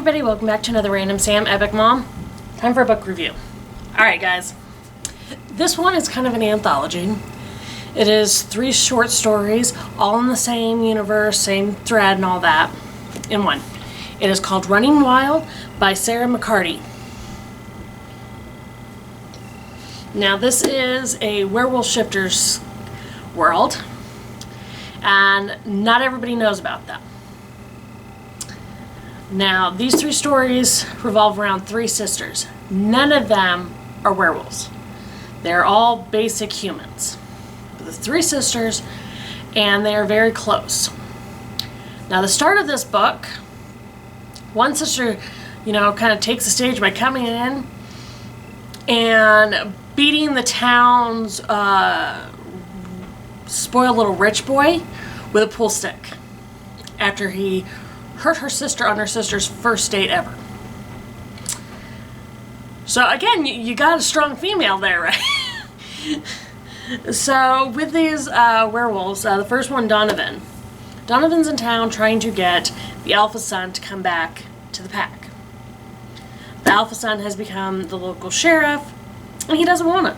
everybody, welcome back to another Random Sam Epic Mom. Time for a book review. Alright guys, this one is kind of an anthology. It is 3 short stories, all in the same universe, same thread and all that, in one. It is called Running Wild by Sarah McCarty. Now this is a werewolf shifters world, and not everybody knows about them. Now, these 3 stories revolve around 3 sisters. None of them are werewolves. They're all basic humans. The 3 sisters, and they are very close. Now, the start of this book, one sister, kind of takes the stage by coming in and beating the town's spoiled little rich boy with a pool stick after he hurt her sister on her sister's first date ever. So again, you got a strong female there, right? So with these werewolves, the first one, Donovan. Donovan's in town trying to get the alpha son to come back to the pack. The alpha son has become the local sheriff, and he doesn't want it.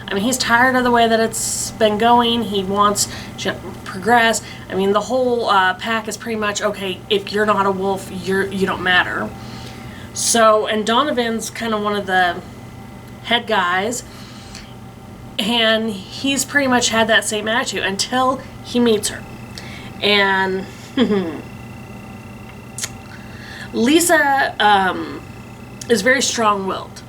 I mean, he's tired of the way that it's been going. He wants to progress. I mean, the whole pack is pretty much, okay, if you're not a wolf, you don't matter. So, and Donovan's kind of one of the head guys, and he's pretty much had that same attitude until he meets her. And Lisa is very strong-willed.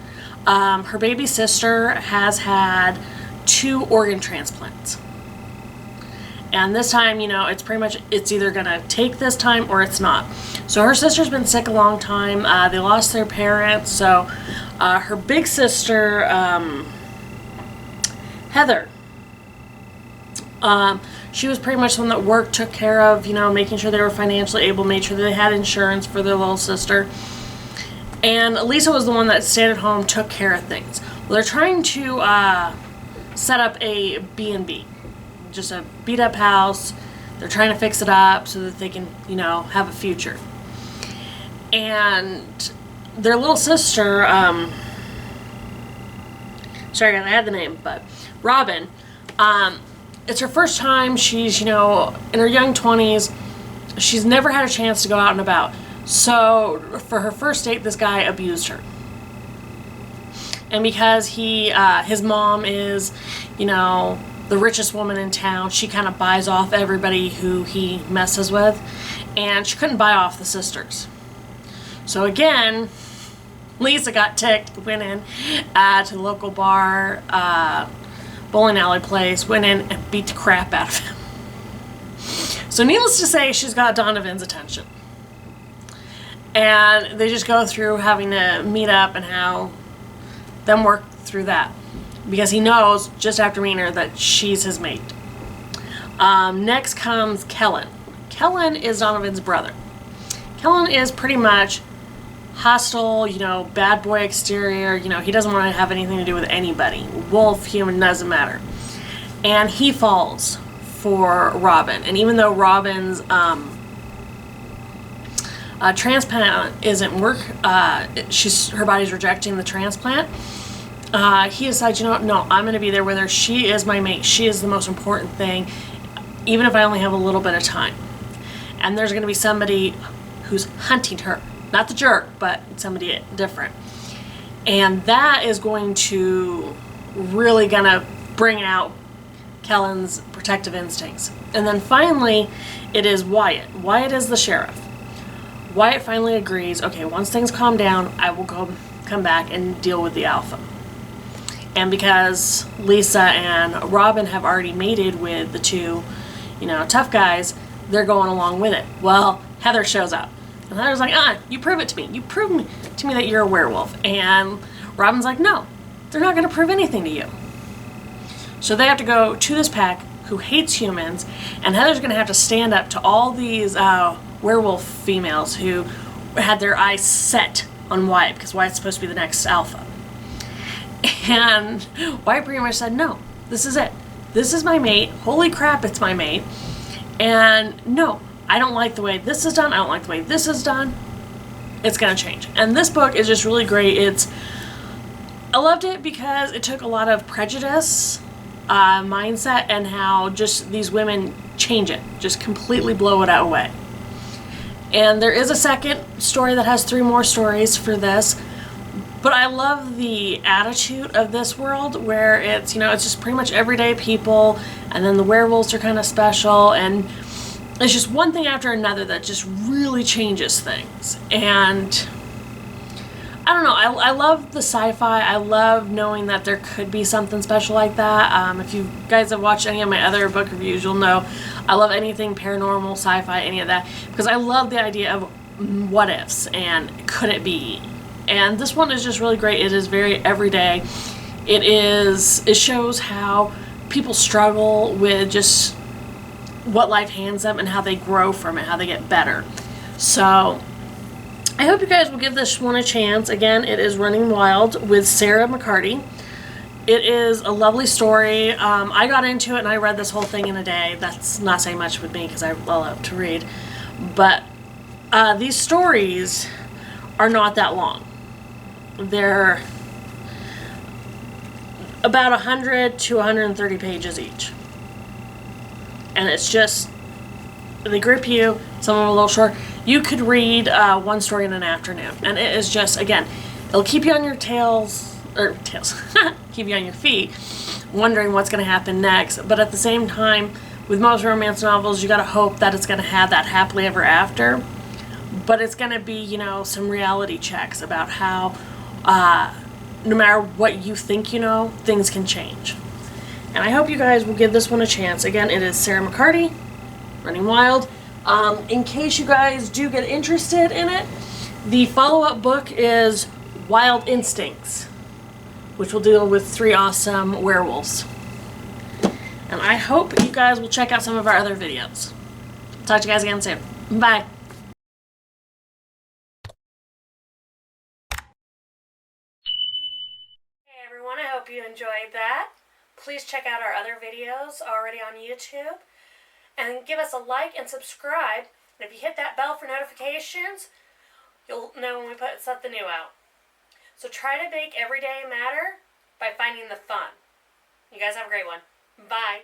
Her baby sister has had 2 organ transplants. And this time, it's pretty much, it's either going to take this time or it's not. So her sister's been sick a long time. They lost their parents. So her big sister, Heather, she was pretty much the one that worked, took care of, making sure they were financially able, made sure they had insurance for their little sister. And Lisa was the one that stayed at home, took care of things. Well, they're trying to set up a B&B, just a beat-up house. They're trying to fix it up so that they can, have a future. And their little sister, sorry, I had the name, but Robin, it's her first time. She's, in her young 20s. She's never had a chance to go out and about. So, for her first date, this guy abused her. And because his mom is, the richest woman in town, she kind of buys off everybody who he messes with. And she couldn't buy off the sisters. So again, Lisa got ticked, went in to the local bar, bowling alley place, went in and beat the crap out of him. So needless to say, she's got Donovan's attention. And they just go through having to meet up and how them work through that. Because he knows, just after meeting her, that she's his mate. Next comes Kellen. Kellen is Donovan's brother. Kellen is pretty much hostile, bad boy exterior. He doesn't want to have anything to do with anybody. Wolf, human, doesn't matter. And he falls for Robin. And even though Robin's transplant isn't work. Her body's rejecting the transplant. He decides, no, I'm going to be there with her. She is my mate. She is the most important thing, even if I only have a little bit of time. And there's going to be somebody who's hunting her. Not the jerk, but somebody different. And that is going to really gonna bring out Kellen's protective instincts. And then finally, it is Wyatt. Wyatt is the sheriff. Wyatt finally agrees, okay, once things calm down, I will come back and deal with the alpha. And because Lisa and Robin have already mated with the 2, tough guys, they're going along with it. Well, Heather shows up. And Heather's like, you prove it to me. You prove to me that you're a werewolf. And Robin's like, no, they're not going to prove anything to you. So they have to go to this pack who hates humans, and Heather's going to have to stand up to all these werewolf females who had their eyes set on Wyatt, because Wyatt's supposed to be the next alpha. And Wyatt pretty much said, no, this is it. This is my mate. Holy crap, it's my mate. And no, I don't like the way this is done. I don't like the way this is done. it's going to change. And this book is just really great. I loved it because it took a lot of prejudice, mindset, and how just these women change it, just completely blow it away. And there is a second story that has 3 more stories for this. But I love the attitude of this world where it's, it's just pretty much everyday people, and then the werewolves are kind of special, and it's just one thing after another that just really changes things. And I don't know, I love the sci-fi. I love knowing that there could be something special like that. If you guys have watched any of my other book reviews, you'll know I love anything paranormal, sci-fi, any of that, because I love the idea of what ifs and could it be. And this one is just really great. It is very everyday. It shows how people struggle with just what life hands them and how they grow from it, how they get better. So I hope you guys will give this one a chance. Again, it is Running Wild with Sarah McCarty. It is a lovely story. I got into it and I read this whole thing in a day. That's not saying much with me because I love to read. But these stories are not that long. They're about 100 to 130 pages each. And it's just, they grip you, some of them are a little short. You could read one story in an afternoon. And it is just, again, it'll keep you on your keep you on your feet, wondering what's going to happen next. But at the same time, with most romance novels, you got to hope that it's going to have that happily ever after. But it's going to be, some reality checks about how no matter what you think things can change. And I hope you guys will give this one a chance. Again, it is Sarah McCarty, Running Wild. In case you guys do get interested in it, the follow-up book is Wild Instincts, which will deal with 3 awesome werewolves. And I hope you guys will check out some of our other videos. Talk to you guys again soon. Bye. Hey everyone, I hope you enjoyed that. Please check out our other videos already on YouTube. And give us a like and subscribe. And if you hit that bell for notifications, you'll know when we put something new out. So try to make every day matter by finding the fun. You guys have a great one. Bye.